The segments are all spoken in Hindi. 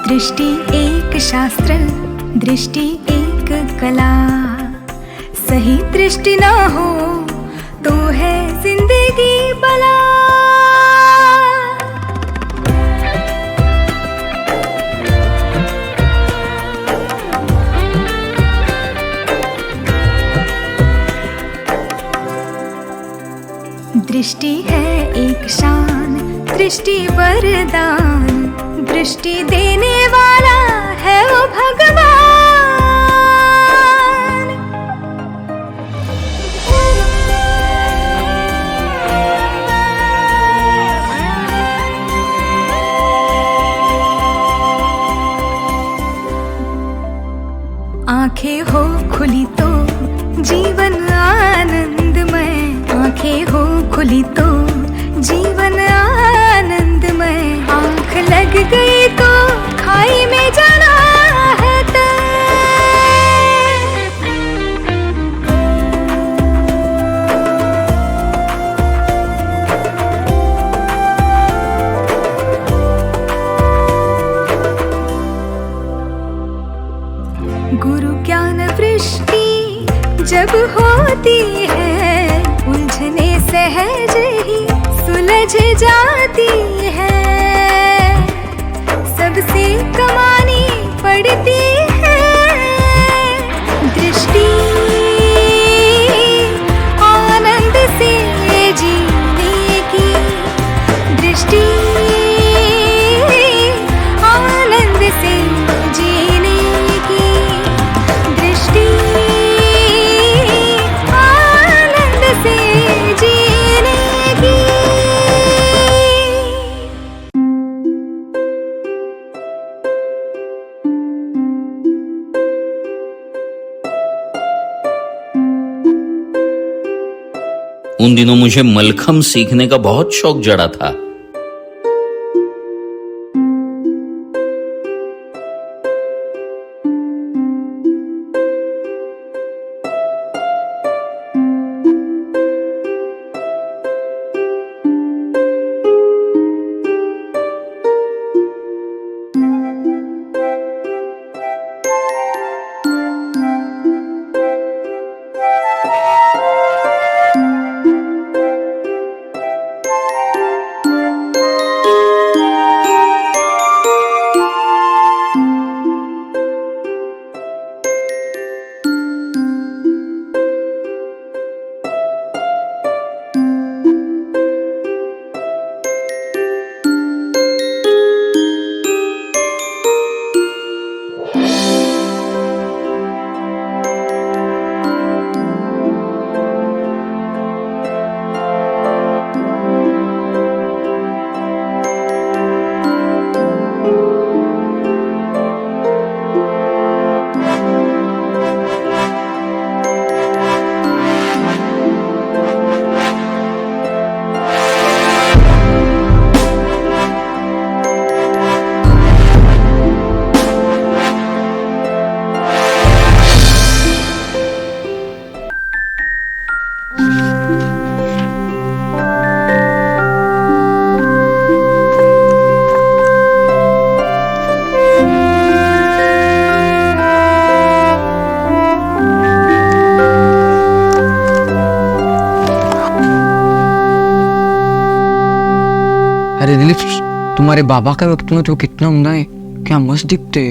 दृष्टि एक शास्त्र, दृष्टि एक कला। सही दृष्टि ना हो तो है जिंदगी बला। दृष्टि है एक शान, दृष्टि वरदान। दृष्टि देने वाला है वो भगवान। आंखें हो खुली तो जीवन आनंदमय। आंखें हो खुली तो जीवन आनंदमय। आंख लग गई तो खाई में जाना है तय। गुरु ज्ञान वृष्टि जब होती है, उलझने सहज ही सुलझ जाती है। सबसे कमानी पड़ती है दृष्टि। आनंद से जीने की दृष्टि। आनंद से जीने की दृष्टि। आनंद से जीने की। उन दिनों मुझे मलखम सीखने का बहुत शौक जड़ा था। अरे दिलीप, तुम्हारे बाबा का वक्त में तो कितना उम्दा है, क्या मस्त दिखते।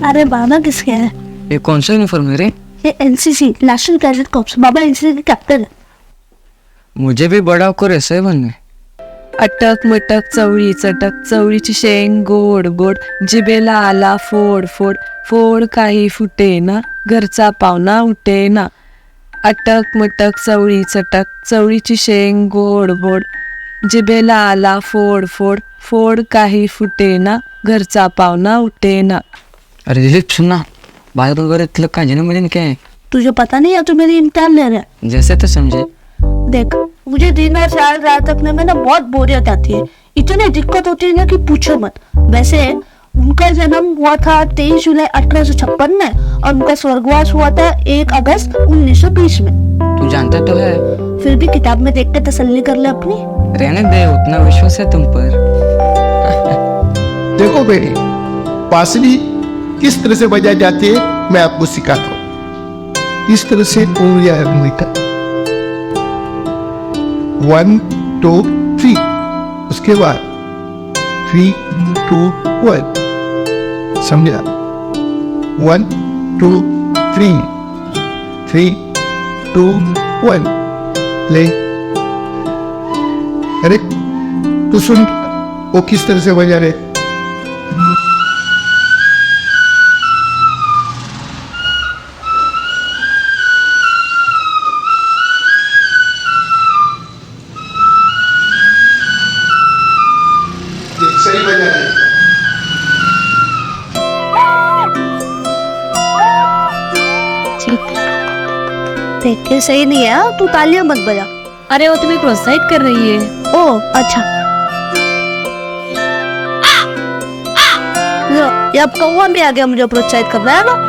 अरे बाबा किसके है? ये कौन सा यूनिफॉर्म है रे? ये एनसीसी नेशनल कैडेट कॉर्प्स। बाबा एनसीसी के कैप्टन है। मुझे भी बड़ा होकर ऐसा ही बनना है। अटक मटक चवळी चटक, चवळीची शेंग गोड गोड, जिभेला आला फोड फोड, फोड काही फुटे ना, घरचा पाहुणा उठे ना। अटक मटक चवळी चटक, चवळीची शेंग गोड गोड, जिभेला आला फोड फोड, फोड काही फुटेना, घरचा पाहुणा उठेना. अरे दिलीप सुनना, बात वगैरह इतने काजे ना मुझे क्या है. तुझे पता नहीं है तू मेरी इम्तिहान ले रहा है. जैसे तो समझे. देख मुझे दिन और रात तकने में ना बहुत बोरियत आती है. इतनी दिक्कत होती है ना कि पूछो मत. वैसे उनका जन्म हुआ था 23 जुलाई 1856 में और उनका स्वर्गवास हुआ था 1 अगस्त 1920 में. तू जानता तो है. फिर भी किताब में देख के तसल्ली कर ले अपनी. रहने दे, उतना विश्वास है तुम पर. देखो बेटी, बांसुरी किस तरह से बजाई जाती है मैं आपको सिखाता हूँ. इस तरह से उंगलियां मिलकर 1 2 3, उसके बाद 3 2 1, समझा. 1 2 3 3 2 1 ले. अरे तू सुन वो किस तरह से बजा रहे. सही बजा रहे. देख के सही नहीं है. तू तालियां मत बजा. अरे वो तुम्हें प्रोत्साहित कर रही है. ओ अच्छा. ये अब कौवा भी आ गया मुझे प्रोत्साहित कर रहा है ना.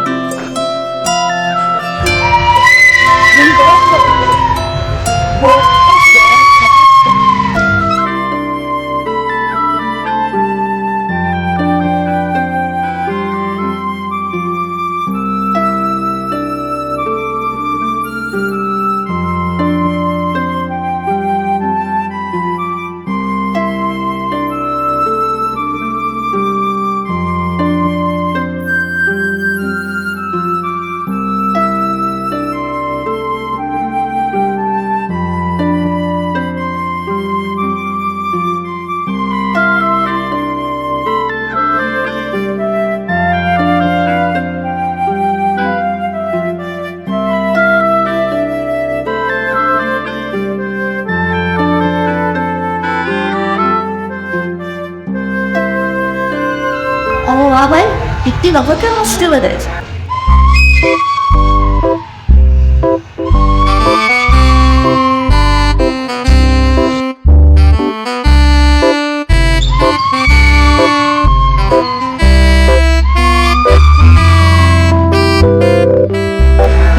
वाह भाई, इतनी नफरत है मुझसे बजाए.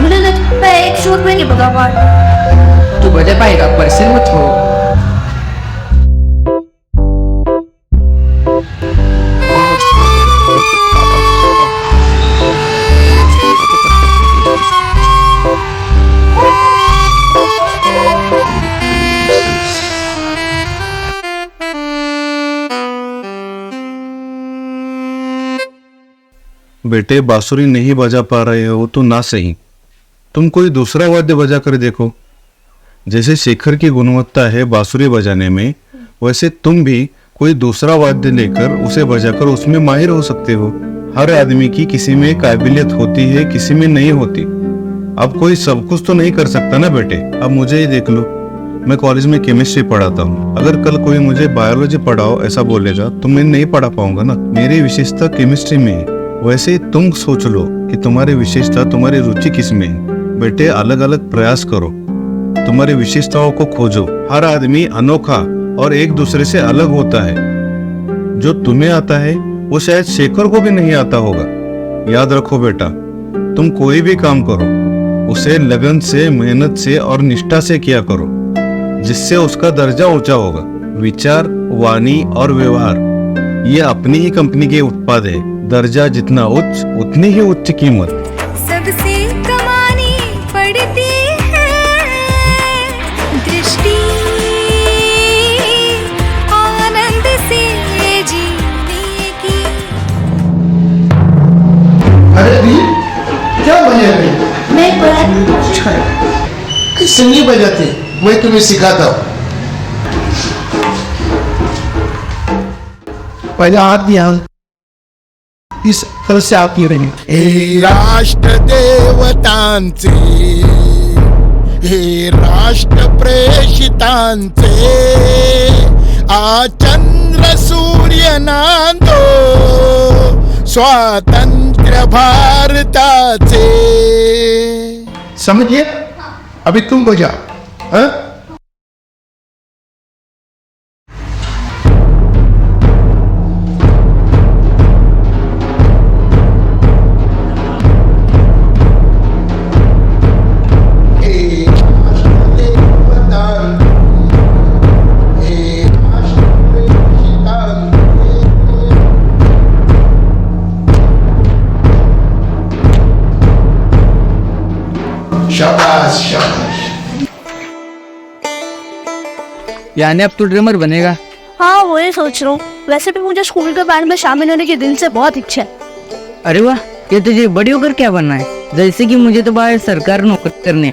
मुझे लगता है एक शूट में नहीं बजा पा. तू बजा पाएगा, परेशान मत हो. बेटे बांसुरी नहीं बजा पा रहे हो तो ना सही, तुम कोई दूसरा वाद्य बजा कर देखो. जैसे शेखर की गुणवत्ता है बांसुरी बजाने में, वैसे तुम भी कोई दूसरा वाद्य लेकर उसे बजाकर उसमें माहिर हो सकते हो. हर आदमी की किसी में काबिलियत होती है, किसी में नहीं होती. अब कोई सब कुछ तो नहीं कर सकता ना बेटे. अब मुझे ही देख लो, मैं कॉलेज में केमिस्ट्री पढ़ाता हूँ. अगर कल कोई मुझे बायोलॉजी पढ़ाओ ऐसा बोलेगा तो मैं नहीं पढ़ा पाऊंगा ना. मेरी विशेषता केमिस्ट्री में है. वैसे तुम सोच लो कि तुम्हारी विशेषता, तुम्हारी रुचि किस में है. बेटे अलग अलग प्रयास करो, तुम्हारी विशेषताओं को खोजो. हर आदमी अनोखा और एक दूसरे से अलग होता है. जो तुम्हें आता है वो शायद शेखर को भी नहीं आता होगा. याद रखो बेटा, तुम कोई भी काम करो उसे लगन से, मेहनत से और निष्ठा से किया करो, जिससे उसका दर्जा ऊंचा होगा. विचार, वाणी और व्यवहार ये अपनी ही कंपनी के उत्पाद है. दर्जा जितना उच्च उतनी ही उच्च कीमत. सबसे कमानी पड़ती है दृष्टि, आनंद से जीने की. अरे दी क्या बजा रहे. मैं बड़ा किससे नहीं बजाते, मैं तुम्हें सिखाता हूँ. पहले हाथ दिया इस तरह से आप ये रहेंगे. हे राष्ट्र देवतांचे हे राष्ट्र प्रेषितांचे आचंद्र सूर्य नांदो स्वातंत्र्य भारताचे। समझिए? अभी तुम बजाओ। हाँ? शाबाश शाबाश। यानी अब तू ड्रमर बनेगा? हाँ वही सोच रहा हूँ। वैसे भी मुझे स्कूल के बैंड में शामिल होने की दिल से बहुत इच्छा है। अरे वाह, ये तुझे बड़ी होकर क्या बनना है? जैसे कि मुझे तो बाहर सरकार नौकरी करने,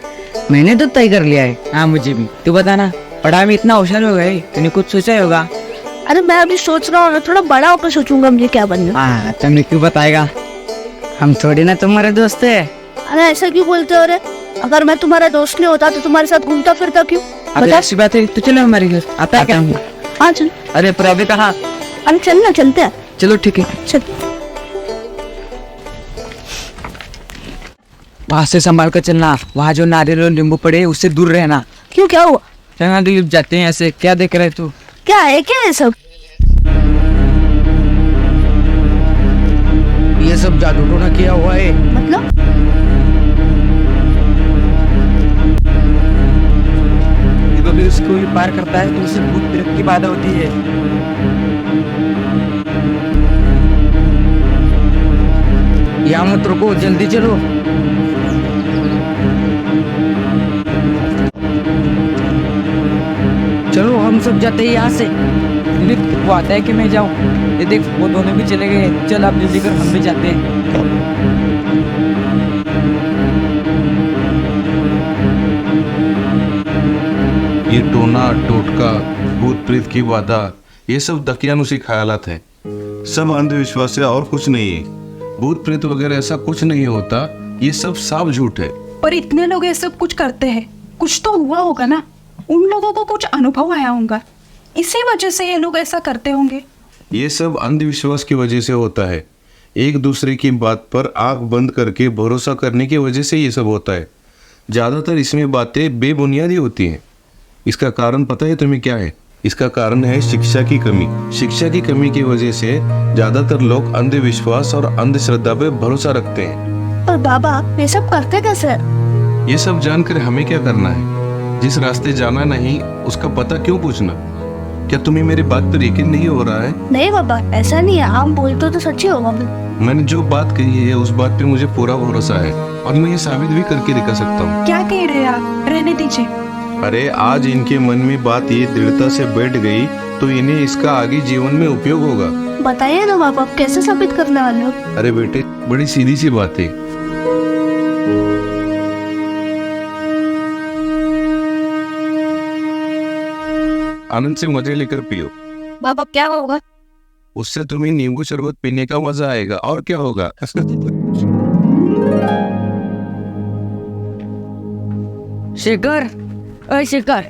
मैंने तो तय कर लिया है। हाँ मुझे भी। तू बता ना, पढ़ाई में इतना होशियार हो गए, तूने कुछ सोचा ही होगा। अरे मैं अभी सोच रहा हूँ ना, थोड़ा बड़ा होकर सोचूंगा मुझे क्या बनना। हाँ, तुमने क्यों बताएगा? हम थोड़ी ना तुम्हारे दोस्त है। अरे ऐसा क्यों बोलते हो रे? अगर मैं तुम्हारा दोस्त नहीं होता तो तुम्हारे साथ घूमता फिरता क्यों? बता। अच्छी बात है, तो चलो हमारे घर। आता है क्या? हाँ चल। अरे पर अभी कहाँ? अरे चल ना, चलते हैं। चलो ठीक है, चल। वहाँ से संभाल कर चलना। वहाँ जो नारियल और नींबू पड़े उससे दूर रहना। क्यों, क्या हुआ? चलना दिलीप, जाते हैं। ऐसे क्या देख रहे तू? क्या है, क्या है सब? ये सब जादू टोना किया हुआ है। मतलब? कभी उसको भी पार करता है तो उसे भूत प्रेत की बाधा होती है। यहाँ मत रुको, जल्दी चलो। चलो हम सब जाते हैं यहाँ से। दिलीप वो आता है कि मैं जाऊँ? ये देख वो दोनों भी चले गए। चल आप जल्दी कर, हम भी जाते हैं। ये टोना टोटका भूत प्रेत की बाधा, ये सब दकियानुसी ख्यालात है, सब अंधविश्वास है और कुछ नहीं है। भूत प्रेत वगैरह ऐसा कुछ नहीं होता, ये सब साफ झूठ है। पर इतने लोग ये सब कुछ करते हैं, कुछ तो हुआ होगा ना। उन लोगों को कुछ अनुभव आया होगा, इसी वजह से ये लोग ऐसा करते होंगे। ये सब अंधविश्वास की वजह से होता है। एक दूसरे की बात पर आंख बंद करके भरोसा करने की वजह से ये सब होता है। ज़्यादातर इसमें बातें बेबुनियादी होती हैं। इसका कारण पता है तुम्हें क्या है? इसका कारण है शिक्षा की कमी। शिक्षा की कमी की वजह से ज़्यादातर लोग अंधविश्वास और अंधश्रद्धा पे भरोसा रखते हैं। पर बाबा ये सब करते कैसे? ये सब जानकर हमें क्या करना है? जिस रास्ते जाना नहीं उसका पता क्यों पूछना? क्या तुम्हें मेरी बात पर यकीन नहीं हो रहा है? नहीं बाबा, ऐसा नहीं है। आप बोलते तो सच्ची होगा। मैंने जो बात कही है उस बात पे मुझे पूरा भरोसा है और मैं ये साबित भी करके दिखा सकता हूँ। क्या कह रहे हैं आप? रहने दीजिए। अरे आज इनके मन में बात ये दृढ़ता से बैठ गई तो इन्हें इसका आगे जीवन में उपयोग होगा। बताइए ना बाबा, आप कैसे साबित करने वाले हो? अरे बेटे, बड़ी सीधी सी बात है। आनंद से मजे लेकर पियो। बाबा क्या होगा? उससे तुम्हें नींबू शरबत पीने का मजा आएगा और क्या होगा। शेखर, अरे शेखर,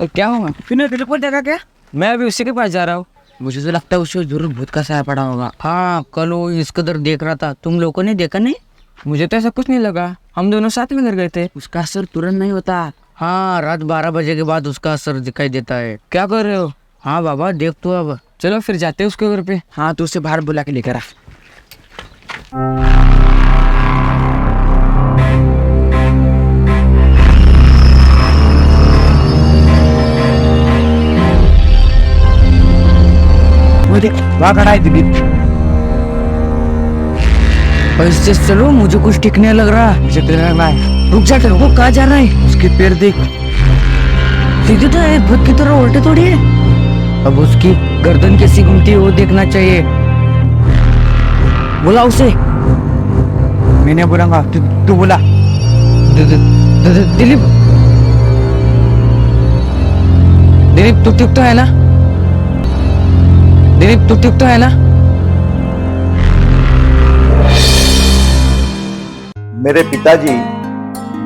क्या हुआ? तूने रिपोर्ट देखा क्या? मैं अभी उसी के पास जा रहा हूँ। मुझे तो लगता है उसको जरूर भूत का साया पड़ा होगा। हाँ, कल वो इस कदर देख रहा था, तुम लोगों ने देखा नहीं? मुझे तो ऐसा कुछ नहीं लगा, हम दोनों साथ में घर गए थे। उसका असर तुरंत नहीं होता। हाँ, रात 12 बजे के बाद उसका असर दिखाई देता है। क्या कर रहे हो? हाँ बाबा, देख तो अब। चलो फिर जाते हैं उसके घर पे। हाँ, तो उसे बाहर बुला के लेकर आ। वहाँ खड़ा है दिलीप। ऐसे चलो, मुझे कुछ ठीक नहीं लग रहा। मुझे तो लग रहा है। रुक जा, वो कहाँ जा रहा है? उसके पैर देख, सीधे तो है, भूत की तरह उल्टे थोड़ी है। अब उसकी गर्दन कैसी घूमती है वो देखना चाहिए। बुला उसे। मैं नहीं बोलूंगा, तू बोला। दिलीप, दिलीप तू ठीक तो है ना? दिलीप तू ठीक तो है ना? मेरे पिताजी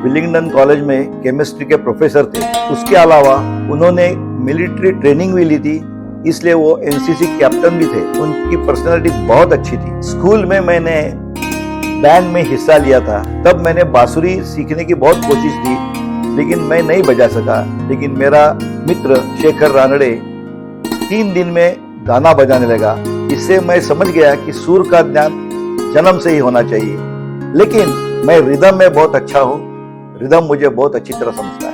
विलिंगडन कॉलेज में केमिस्ट्री के प्रोफेसर थे। उसके अलावा उन्होंने मिलिट्री ट्रेनिंग भी ली थी, इसलिए वो एनसीसी कैप्टन भी थे। उनकी पर्सनालिटी बहुत अच्छी थी। स्कूल में मैंने बैंड में हिस्सा लिया था। तब मैंने बांसुरी सीखने की बहुत कोशिश की, लेकिन मैं नहीं बजा सका। लेकिन मेरा मित्र शेखर रानड़े 3 दिन में गाना बजाने लगा। इससे मैं समझ गया कि सुर का ज्ञान जन्म से ही होना चाहिए। लेकिन मैं रिदम में बहुत अच्छा हूँ। रिदम मुझे बहुत अच्छी तरह समझता है।